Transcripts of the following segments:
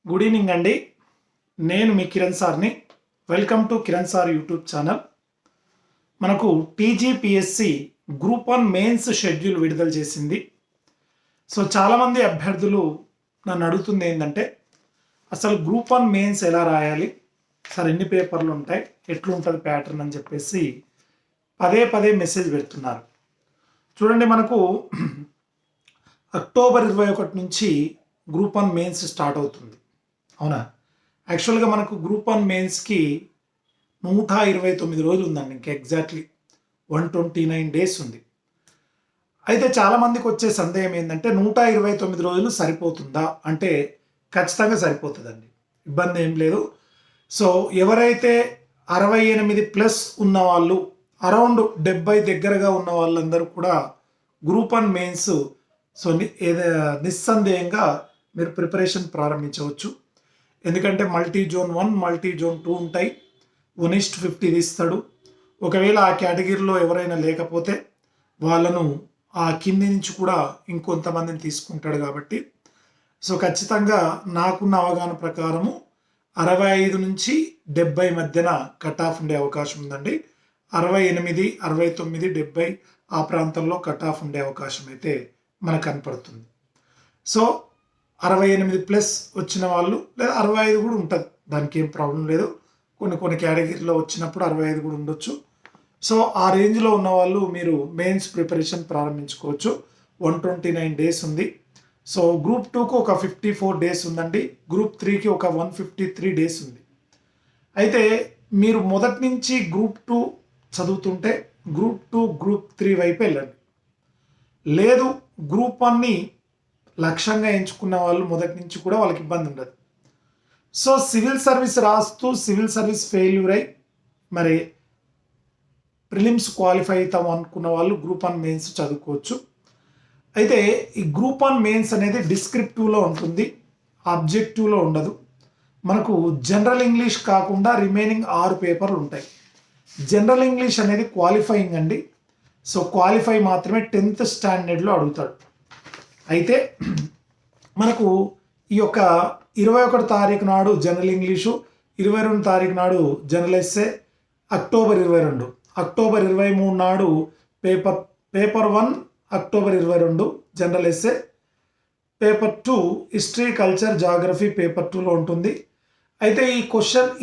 Good evening అండి. నేను మీ కిరణ్ సార్ని. Welcome to Kiran sir YouTube channel. మనకు టీజీపీఎస్సి గ్రూప్ 1 మెయిన్స్ షెడ్యూల్ విడుదల చేసింది. సో చాలామంది అభ్యర్థులు నన్ను అడుగుతుంది ఏంటంటే, అసలు గ్రూప్ 1 మెయిన్స్ ఎలా రాయాలి సార్, ఎన్ని పేపర్లు ఉంటాయి, ఎట్లుంటుంది ప్యాటర్న్ అని చెప్పేసి పదే పదే మెసేజ్ పెడుతున్నారు. చూడండి, మనకు అక్టోబర్ 21 నుంచి గ్రూప్ 1 మెయిన్స్ స్టార్ట్ అవుతుంది. అవునా? యాక్చువల్గా మనకు గ్రూప్ 1 మెయిన్స్కి 129 రోజులు ఉందండి. ఇంకా ఎగ్జాక్ట్లీ 129 డేస్ ఉంది. అయితే చాలామందికి వచ్చే సందేహం ఏంటంటే, 129 రోజులు సరిపోతుందా అంటే ఖచ్చితంగా సరిపోతుందండి, ఇబ్బంది ఏం లేదు. సో ఎవరైతే 68+ ఉన్న వాళ్ళు, అరౌండ్ 70 దగ్గరగా ఉన్న వాళ్ళందరూ కూడా గ్రూప్ 1 మెయిన్స్ సో నిస్సందేహంగా మీరు ప్రిపరేషన్ ప్రారంభించవచ్చు. ఎందుకంటే మల్టీ జోన్ 1, మల్టీ జోన్ 2 ఉంటాయి. 1:50 ఇస్తాడు. ఒకవేళ ఆ కేటగిరీలో ఎవరైనా లేకపోతే వాళ్ళను ఆ కింది నుంచి కూడా ఇంకొంతమందిని తీసుకుంటాడు. కాబట్టి సో ఖచ్చితంగా నాకున్న అవగాహన ప్రకారము 65 నుంచి 70 మధ్యన కట్ ఆఫ్ ఉండే అవకాశం ఉందండి. 68, 69, 70 ఆ ప్రాంతంలో కట్ ఆఫ్ ఉండే అవకాశం అయితే మనకు కనపడుతుంది. సో 68+ వచ్చిన వాళ్ళు, లేదా 65 కూడా ఉంటుంది, దానికి ఏం ప్రాబ్లం లేదు. కొన్ని కేటగిరీలో వచ్చినప్పుడు 65 కూడా ఉండొచ్చు. సో ఆ రేంజ్లో ఉన్న వాళ్ళు మీరు మెయిన్స్ ప్రిపరేషన్ ప్రారంభించుకోవచ్చు. 129 డేస్ ఉంది. సో గ్రూప్ 2కు ఒక 54 డేస్ ఉందండి. గ్రూప్ 3కి ఒక 153 డేస్ ఉంది. అయితే మీరు మొదటి నుంచి గ్రూప్ 2 చదువుతుంటే గ్రూప్ 2, గ్రూప్ 3 వైపు వెళ్ళండి. లేదు, గ్రూప్ 1ని లక్ష్యంగా ఎంచుకున్న వాళ్ళు మొదటి నుంచి కూడా వాళ్ళకి ఇబ్బంది ఉండదు. సో సివిల్ సర్వీస్ రాస్తూ సివిల్ సర్వీస్ ఫెయిల్యూర్ అయి మరి ప్రిలిమ్స్ క్వాలిఫై అవుతాం అనుకున్న వాళ్ళు గ్రూప్ 1 మెయిన్స్ చదువుకోవచ్చు. అయితే ఈ గ్రూప్ 1 మెయిన్స్ అనేది డిస్క్రిప్టివ్లో ఉంటుంది, ఆబ్జెక్టివ్లో ఉండదు. మనకు జనరల్ ఇంగ్లీష్ కాకుండా రిమైనింగ్ 6 పేపర్లు ఉంటాయి. జనరల్ ఇంగ్లీష్ అనేది క్వాలిఫైయింగ్ అండి. సో క్వాలిఫై మాత్రమే 10th స్టాండర్డ్లో అడుగుతాడు. అయితే మనకు ఈ యొక్క 21 తారీఖు నాడు జనరల్ ఇంగ్లీషు, 22 తారీఖు నాడు జనరల్ ఎస్సే, అక్టోబర్ 22, అక్టోబర్ 23 నాడు paper 1, October 22 general essay, paper 2 history, culture, geography paper 2లో ఉంటుంది. అయితే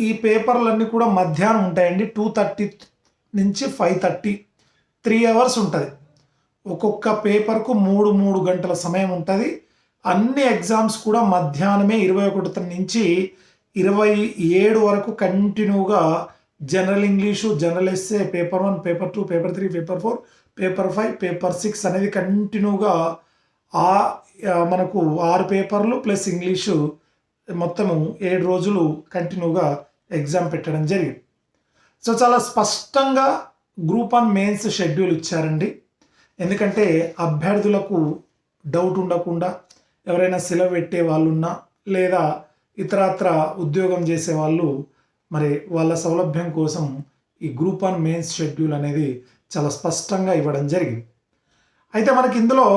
ఈ పేపర్లన్నీ కూడా మధ్యాహ్నం ఉంటాయండి. 2:30 నుంచి 5:30, 3 అవర్స్ ఉంటుంది. ఒక్కొక్క పేపర్కు 3 గంటల సమయం ఉంటుంది. అన్ని ఎగ్జామ్స్ కూడా మధ్యాహ్నమే 21 నుంచి 27 వరకు కంటిన్యూగా general English, general essay, paper 1, paper 2, paper 3, paper 4, paper 5, paper 6 అనేది కంటిన్యూగా మనకు 6 పేపర్లు ప్లస్ ఇంగ్లీషు మొత్తము 7 రోజులు కంటిన్యూగా ఎగ్జామ్ పెట్టడం జరిగింది. సో చాలా స్పష్టంగా గ్రూప్ 1 మెయిన్స్ షెడ్యూల్ ఇచ్చారండి. ఎందుకంటే అభ్యర్థులకు డౌట్ ఉండకుండా, ఎవరైనా సెలవు పెట్టే వాళ్ళు ఉన్నా, లేదా ఇతరత్ర ఉద్యోగం చేసే వాళ్ళు మరి వాళ్ళ సౌలభ్యం కోసం ఈ గ్రూప్ 1 మెయిన్స్ షెడ్యూల్ అనేది చాలా స్పష్టంగా ఇవ్వడం జరిగింది. అయితే ఇందులో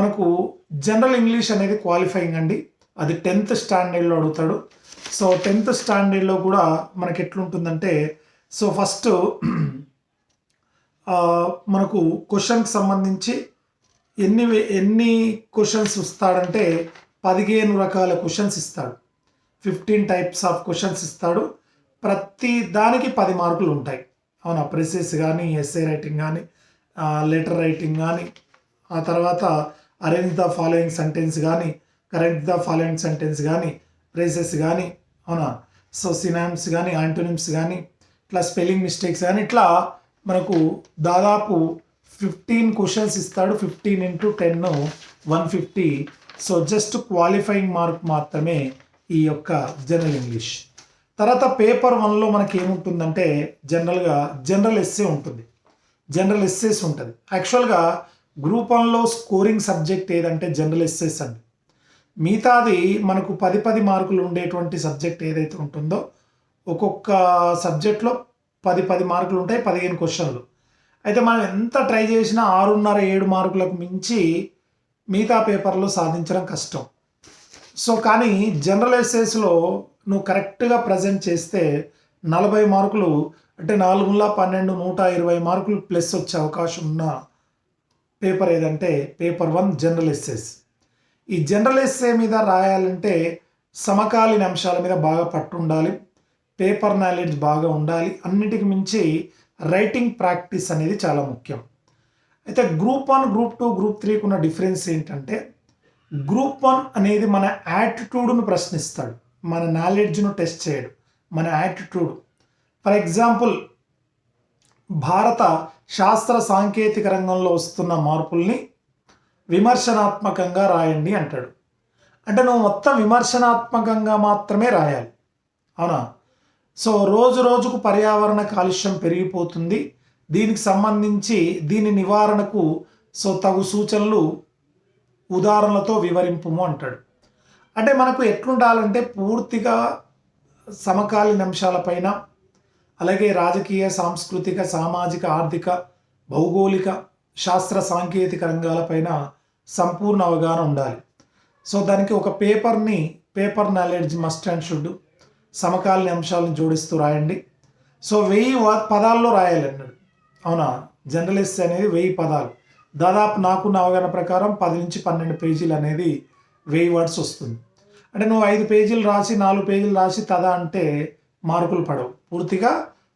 మనకు జనరల్ ఇంగ్లీష్ అనేది క్వాలిఫైయింగ్ అండి. అది 10th స్టాండర్డ్లో అడుగుతాడు. సో 10th స్టాండర్డ్లో కూడా మనకి ఎట్లుంటుందంటే, సో ఫస్ట్ మనకు క్వశ్చన్కి సంబంధించి ఎన్ని క్వశ్చన్స్ ఇస్తాడంటే 15 రకాల క్వశ్చన్స్ ఇస్తాడు. 15 టైప్స్ ఆఫ్ క్వశ్చన్స్ ఇస్తాడు. ప్రతి దానికి 10 మార్కులు ఉంటాయి. అవునా? ప్రెసెస్ కానీ, ఎస్ఏ రైటింగ్ కానీ, లెటర్ రైటింగ్ కానీ, ఆ తర్వాత అరేంజ్ ద ఫాలోయింగ్ సెంటెన్స్ కానీ, కరెక్ట్ ద ఫాలోయింగ్ సెంటెన్స్ కానీ, ప్రెసెస్ కానీ, అవునా? సో సినానిమ్స్ కానీ, యాంటోనిమ్స్ కానీ, ఇట్లా స్పెల్లింగ్ మిస్టేక్స్ కానీ, ఇట్లా మనకు దాదాపు 15 క్వశ్చన్స్ ఇస్తాడు. 15 × 10 150. సో జస్ట్ క్వాలిఫైయింగ్ మార్క్ మాత్రమే ఈ యొక్క జనరల్ ఇంగ్లీష్. తర్వాత పేపర్ 1లో మనకి ఏముంటుందంటే, జనరల్గా జనరల్ ఎస్సే ఉంటుంది, జనరల్ ఎస్సేస్ ఉంటుంది. యాక్చువల్గా గ్రూప్ 1లో స్కోరింగ్ సబ్జెక్ట్ ఏదంటే జనరల్ ఎస్సేస్ అండి. మిగతాది మనకు 10 మార్కులు ఉండేటువంటి సబ్జెక్ట్ ఏదైతే ఉంటుందో, ఒక్కొక్క సబ్జెక్ట్లో 10 మార్కులు ఉంటాయి, 15 క్వశ్చన్లు. అయితే మనం ఎంత ట్రై చేసినా 6.5, 7 మార్కులకు మించి మిగతా పేపర్లో సాధించడం కష్టం. సో కానీ జనరల్ ఎస్సేస్లో నువ్వు కరెక్ట్గా ప్రజెంట్ చేస్తే 40 మార్కులు అంటే 4×12 120 మార్కులు ప్లస్ వచ్చే అవకాశం ఉన్న పేపర్ ఏదంటే పేపర్ 1 జనరల్ ఎస్సేస్. ఈ జనరల్ ఎస్సే మీద రాయాలంటే సమకాలీన అంశాల మీద బాగా పట్టు ఉండాలి, పేపర్ నాలెడ్జ్ బాగా ఉండాలి, అన్నిటికి మించి రైటింగ్ ప్రాక్టీస్ అనేది చాలా ముఖ్యం. అయితే గ్రూప్ 1, గ్రూప్ 2, గ్రూప్ 3కి ఉన్న డిఫరెన్స్ ఏంటంటే గ్రూప్ 1 అనేది మన యాటిట్యూడ్ను ప్రశ్నిస్తాడు, మన నాలెడ్జ్ను టెస్ట్ చేయడు, మన యాటిట్యూడ్. ఫర్ ఎగ్జాంపుల్ భారత శాస్త్ర సాంకేతిక రంగంలో వస్తున్న మార్పుల్ని విమర్శనాత్మకంగా రాయండి అంటాడు. అంటే నువ్వు మొత్తం విమర్శనాత్మకంగా మాత్రమే రాయాలి, అవునా? సో రోజు రోజుకు పర్యావరణ కాలుష్యం పెరిగిపోతుంది, దీనికి సంబంధించి దీని నివారణకు తగు సూచనలు ఉదాహరణలతో వివరింపుము అంటాడు. అంటే మనకు ఎట్లుండాలంటే పూర్తిగా సమకాలీన అంశాలపైన, అలాగే రాజకీయ, సాంస్కృతిక, సామాజిక, ఆర్థిక, భౌగోళిక, శాస్త్ర సాంకేతిక రంగాలపైన సంపూర్ణ అవగాహన ఉండాలి. సో దానికి ఒక paper knowledge must and should, సమకాలీన అంశాలను జోడిస్తూ రాయండి. సో 1000 పదాల్లో రాయాలి అన్నాడు, అవునా? జనరల్ ఎస్సే అనేది 1000 పదాలు, దాదాపు నాకున్న అవగాహన ప్రకారం 10 నుంచి 12 పేజీలు అనేది 1000 వర్డ్స్ వస్తుంది. అంటే నువ్వు 5 పేజీలు రాసి 4 పేజీలు రాసి తదా అంటే మార్కులు పడవు పూర్తిగా.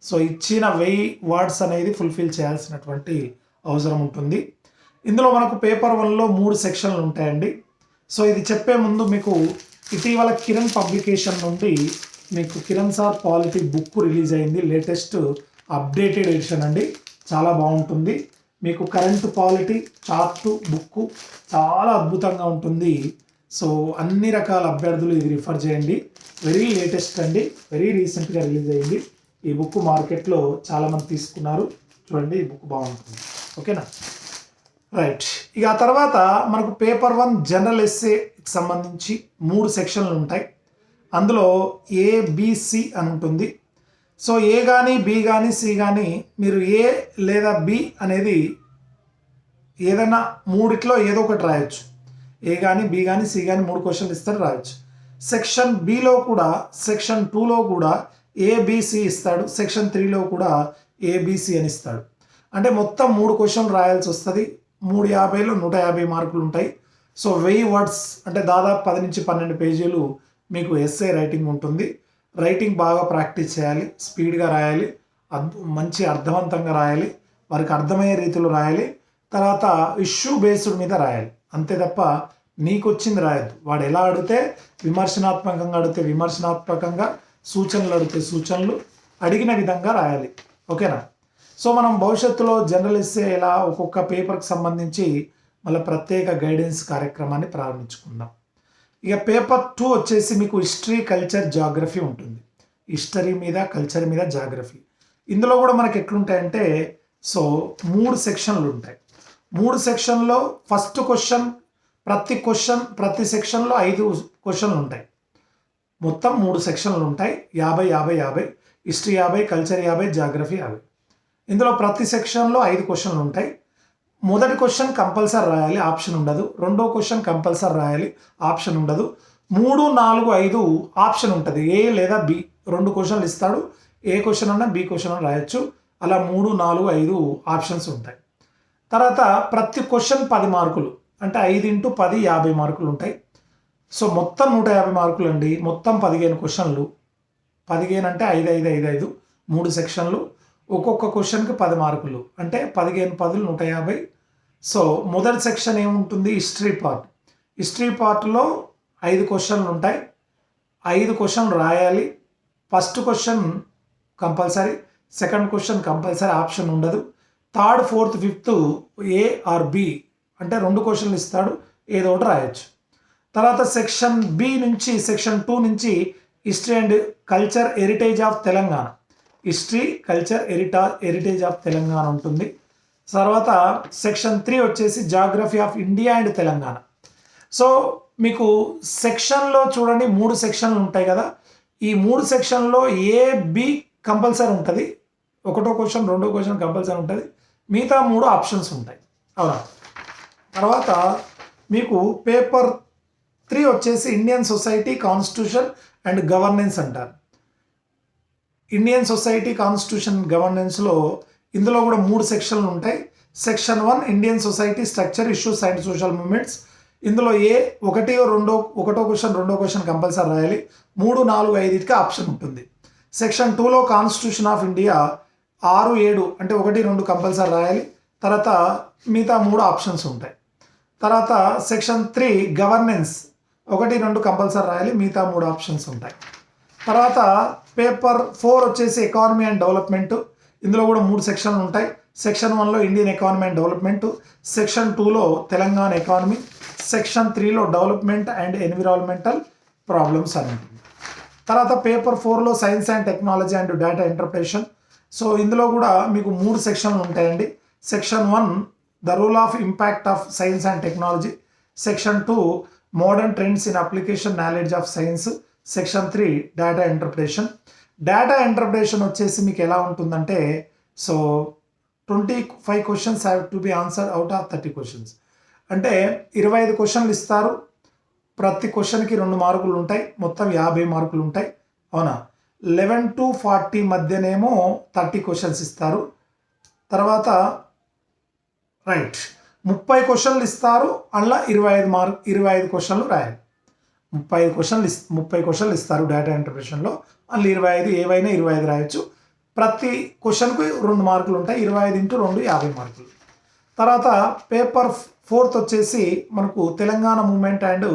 సో ఇచ్చిన 1000 వర్డ్స్ అనేది ఫుల్ఫిల్ చేయాల్సినటువంటి అవసరం ఉంటుంది. ఇందులో మనకు పేపర్ 1లో 3 సెక్షన్లు ఉంటాయండి. సో ఇది చెప్పే ముందు మీకు ఇటీవల కిరణ్ పబ్లికేషన్ నుండి మీకు Kiran sir polity book release అయింది, లేటెస్ట్ అప్డేటెడ్ ఎడిషన్ అండి, చాలా బాగుంటుంది. మీకు కరెంట్ పాలిటీ చార్టు బుక్ చాలా అద్భుతంగా ఉంటుంది. సో అన్ని రకాల అభ్యర్థులు ఇది రిఫర్ చేయండి, వెరీ లేటెస్ట్ అండి, వెరీ రీసెంట్గా రిలీజ్ అయింది. ఈ బుక్ మార్కెట్లో చాలామంది తీసుకున్నారు, చూడండి ఈ బుక్ బాగుంటుంది, ఓకేనా? రైట్. ఇక ఆ తర్వాత మనకు పేపర్ 1 జనరల్ ఎస్సేకి సంబంధించి 3 సెక్షన్లు ఉంటాయి. అందులో ఏబిసి అని ఉంటుంది. సో ఏ కానీ, బి కానీ, సి కానీ, మీరు ఏ లేదా బి అనేది ఏదైనా మూడిట్లో ఏదో ఒకటి రాయొచ్చు. ఏ కానీ, బి కానీ, సి కానీ 3 క్వశ్చన్లు ఇస్తాడు, రాయొచ్చు. సెక్షన్ బిలో కూడా, సెక్షన్ 2లో కూడా ఏబిసి ఇస్తాడు, సెక్షన్ 3లో కూడా ఏబిసి అని ఇస్తాడు. అంటే మొత్తం 3 క్వశ్చన్లు రాయాల్సి వస్తుంది. 350లో 150 మార్కులు ఉంటాయి. సో 1000 వర్డ్స్ అంటే దాదాపు 10 నుంచి 12 పేజీలు మీకు ఎస్సే రైటింగ్ ఉంటుంది. రైటింగ్ బాగా ప్రాక్టీస్ చేయాలి, స్పీడ్గా రాయాలి, మంచి అర్థవంతంగా రాయాలి, వారికి అర్థమయ్యే రీతిలో రాయాలి. తర్వాత ఇష్యూ బేస్డ్ మీద రాయాలి, అంతే తప్ప నీకు వచ్చింది రాయద్దు. వాడు ఎలా అడిగితే విమర్శనాత్మకంగా అడిగితే విమర్శనాత్మకంగా, సూచనలు అడిగితే సూచనలు, అడిగిన విధంగా రాయాలి, ఓకేనా? సో మనం భవిష్యత్తులో జనరల్ ఎస్సే ఎలా ఒక్కొక్క పేపర్కి సంబంధించి మళ్ళీ ప్రత్యేక గైడెన్స్ కార్యక్రమాన్ని ప్రారంభించుకుందాం. ఇక పేపర్ 2 వచ్చేసి మీకు హిస్టరీ, కల్చర్, జాగ్రఫీ ఉంటుంది. హిస్టరీ మీద, కల్చర్ మీద, జాగ్రఫీ. ఇందులో కూడా మనకి ఎట్లుంటాయంటే సో 3 సెక్షన్లు ఉంటాయి. 3 సెక్షన్లో ఫస్ట్ క్వశ్చన్, ప్రతి సెక్షన్లో 5 క్వశ్చన్లు ఉంటాయి. మొత్తం 3 సెక్షన్లు ఉంటాయి, 50, 50, 50. History 50, culture 50, geography 50. ఇందులో ప్రతి సెక్షన్లో 5 క్వశ్చన్లు ఉంటాయి. మొదటి క్వశ్చన్ కంపల్సరీ రాయాలి, ఆప్షన్ ఉండదు. రెండో క్వశ్చన్ కంపల్సరీ రాయాలి, ఆప్షన్ ఉండదు. 3, 4, 5 ఆప్షన్ ఉంటుంది, ఏ లేదా బి. 2 క్వశ్చన్లు ఇస్తాడు, ఏ క్వశ్చన్ అన్నా బి క్వశ్చన్ అన్నా రాయొచ్చు. అలా 3, 4, 5 ఆప్షన్స్ ఉంటాయి. తర్వాత ప్రతి క్వశ్చన్ 10 మార్కులు, అంటే 5 × 10 50 మార్కులు ఉంటాయి. సో మొత్తం 150 మార్కులు అండి. మొత్తం 15 క్వశ్చన్లు, 15 అంటే 5, 5, 5, 5, 3 సెక్షన్లు, ఒక్కొక్క క్వశ్చన్కి 10 మార్కులు, అంటే 15, 10, 150. సో మొదటి సెక్షన్ ఏముంటుంది, హిస్టరీ పార్ట్. హిస్టరీ పార్ట్లో 5 క్వశ్చన్లు ఉంటాయి, 5 క్వశ్చన్లు రాయాలి. First question compulsory, second question compulsory, option ఉండదు. Third, fourth, fifth A or B, అంటే 2 క్వశ్చన్లు ఇస్తాడు, ఏదో ఒకటి రాయొచ్చు. తర్వాత సెక్షన్ బి నుంచి, సెక్షన్ 2 నుంచి history and culture heritage of Telangana, history, culture, heritage of Telangana ఉంటుంది. తర్వాత సెక్షన్ 3 వచ్చేసి geography of India and Telangana. So మీకు సెక్షన్లో చూడండి 3 సెక్షన్లు ఉంటాయి కదా, ఈ 3 సెక్షన్లో ఏ బి కంపల్సరీ ఉంటుంది, ఒకటో క్వశ్చన్, రెండో క్వశ్చన్ కంపల్సరీ ఉంటుంది, మిగతా 3 ఆప్షన్స్ ఉంటాయి, అవునా? తర్వాత మీకు పేపర్ 3 వచ్చేసి Indian society constitution and governance అంటారు. ఇండియన్ సొసైటీ కాన్స్టిట్యూషన్ గవర్నెన్స్లో ఇందులో కూడా 3 సెక్షన్లు ఉంటాయి. Section 1 Indian society structure issues and social movements. ఇందులో ఒకటో క్వశ్చన్ రెండో క్వశ్చన్ కంపల్సరీ రాయాలి. 3, 4, 5కి ఆప్షన్ ఉంటుంది. సెక్షన్ 2లో కాన్స్టిట్యూషన్ ఆఫ్ ఇండియా 6, 7 అంటే 1, 2 కంపల్సరీ రాయాలి. తర్వాత మిగతా 3 ఆప్షన్స్ ఉంటాయి. తర్వాత సెక్షన్ 3 గవర్నెన్స్ 1, 2 కంపల్సరీ రాయాలి. మిగతా 3 ఆప్షన్స్ ఉంటాయి. తర్వాత పేపర్ 4 వచ్చేసి ఎకానమీ అండ్ డెవలప్మెంట్. ఇందులో కూడా 3 సెక్షన్లు ఉంటాయి. సెక్షన్ 1లో Indian economy and development, section 2లో తెలంగాణ ఎకానమీ, సెక్షన్ 3లో డెవలప్మెంట్ అండ్ ఎన్విరాన్మెంటల్ ప్రాబ్లమ్స్ అని ఉంటుంది. తర్వాత పేపర్ 4లో science and technology and data interpretation. So ఇందులో కూడా మీకు 3 సెక్షన్లు ఉంటాయండి. Section 1 the rule of impact of science and technology, section 2 modern trends in application knowledge of science, section 3 data interpretation. Data interpretation వచ్చేసి మీకు ఎలా ఉంటుందంటే, so 25 questions have to be answer out of 30 questions. అంటే 25 క్వశ్చన్లు ఇస్తారు. ప్రతి క్వశ్చన్కి 2 మార్కులు ఉంటాయి. మొత్తం 50 మార్కులు ఉంటాయి. అవునా? 11 to 40 మధ్యనేమో 30 క్వశ్చన్స్ ఇస్తారు. తర్వాత రైట్ 30 క్వశ్చన్లు ఇస్తారు. అందులో 25 క్వశ్చన్లు రాయాలి. 30 క్వశ్చన్లు ఇస్తారు డేటా ఇంటర్ప్రిటేషన్లో. అందులో 25 ఏవైనా 25 రాయొచ్చు. ప్రతి క్వశ్చన్కు 2 మార్కులు ఉంటాయి. 25 into 2 50 మార్కులు. తర్వాత పేపర్ 4 వచ్చేసి మనకు తెలంగాణ మూమెంట్ అండ్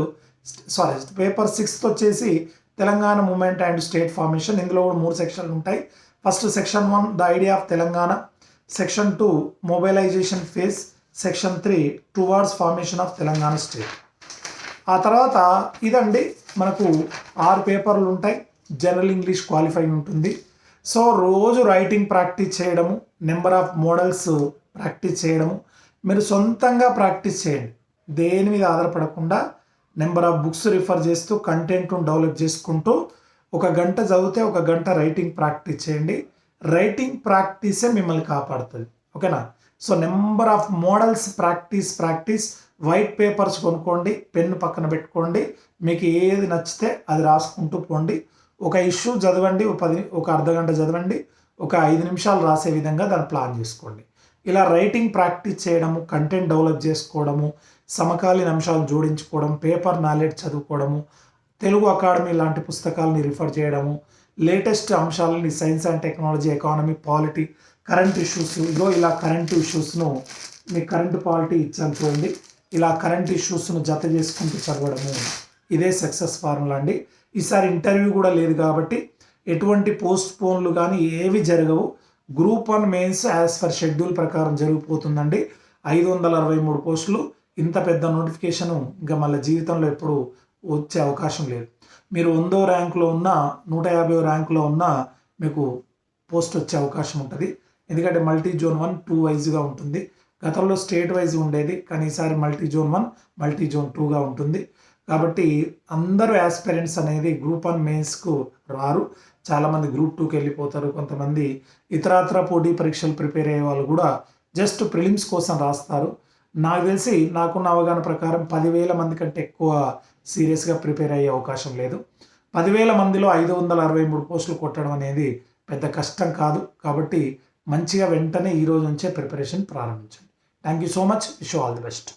పేపర్ 6 వచ్చేసి Telangana movement and state formation. ఇందులో కూడా 3 సెక్షన్లు ఉంటాయి. First section 1 the idea of Telangana, section 2 mobilization phase, section 3 towards formation of Telangana state. ఆ తర్వాత ఇదండి మనకు 6 పేపర్లు ఉంటాయి. జనరల్ ఇంగ్లీష్ క్వాలిఫై ఉంటుంది. సో రోజు రైటింగ్ ప్రాక్టీస్ చేయడము, నెంబర్ ఆఫ్ మోడల్స్ ప్రాక్టీస్ చేయడము, మీరు సొంతంగా ప్రాక్టీస్ చేయండి. దేని మీద ఆధారపడకుండా నెంబర్ ఆఫ్ బుక్స్ రిఫర్ చేస్తూ కంటెంట్ను డెవలప్ చేసుకుంటూ 1 గంట చదివితే 1 గంట రైటింగ్ ప్రాక్టీస్ చేయండి. రైటింగ్ ప్రాక్టీసే మిమ్మల్ని కాపాడుతుంది. ఓకేనా? So number of models practice. White papers కొనుక్కోండి, పెన్ను పక్కన పెట్టుకోండి. మీకు ఏది నచ్చితే అది రాసుకుంటూ పోండి. ఒక ఇష్యూ చదవండి, ఒక అర్ధగంట చదవండి, ఒక 5 నిమిషాలు రాసే విధంగా దాన్ని ప్లాన్ చేసుకోండి. ఇలా రైటింగ్ ప్రాక్టీస్ చేయడము, కంటెంట్ డెవలప్ చేసుకోవడము, సమకాలీన అంశాలు జోడించుకోవడం, పేపర్ నాలెడ్జ్ చదువుకోవడము, తెలుగు అకాడమీ లాంటి పుస్తకాలని రిఫర్ చేయడము, లేటెస్ట్ అంశాలని science and technology, economy, polity, current issues. ఇలా కరెంట్ ఇష్యూస్ను మీకు కరెంట్ పాలిటీ ఇచ్చాను చూడండి. ఇలా కరెంట్ ఇష్యూస్ను జత చేసుకుంటూ చదవడము, ఇదే సక్సెస్ ఫార్ములా అండి. ఈసారి ఇంటర్వ్యూ కూడా లేదు కాబట్టి ఎటువంటి పోస్ట్ పోన్లు కానీ ఏవి జరగవు. Group 1 mains as per schedule ప్రకారం జరిగిపోతుందండి. 563 పోస్టులు. ఇంత పెద్ద నోటిఫికేషను ఇంకా మళ్ళీ జీవితంలో ఎప్పుడు వచ్చే అవకాశం లేదు. మీరు 100వ ర్యాంకులో ఉన్నా 150వ ర్యాంకులో ఉన్నా మీకు పోస్ట్ వచ్చే అవకాశం ఉంటుంది. ఎందుకంటే మల్టీ జోన్ 1, 2 వైజ్గా ఉంటుంది. గతంలో స్టేట్ వైజ్ ఉండేది, కానీ ఈసారి మల్టీ జోన్ 1, మల్టీ జోన్ 2గా ఉంటుంది. కాబట్టి అందరూ యాస్పిరెంట్స్ అనేది గ్రూప్ 1 మెయిన్స్కు రారు. చాలామంది గ్రూప్ 2కి వెళ్ళిపోతారు. కొంతమంది ఇతరత్ర పోటీ పరీక్షలు ప్రిపేర్ అయ్యే వాళ్ళు కూడా జస్ట్ ప్రిలిమ్స్ కోసం రాస్తారు. నాకు తెలిసి నాకున్న అవగాహన ప్రకారం 10,000 మంది కంటే ఎక్కువ సీరియస్గా ప్రిపేర్ అయ్యే అవకాశం లేదు. 10,000 మందిలో 563 పోస్టులు కొట్టడం అనేది పెద్ద కష్టం కాదు. కాబట్టి మంచిగా వెంటనే ఈ రోజు నుంచే ప్రిపరేషన్ ప్రారంభించండి. Thank you so much. Wish you all the best.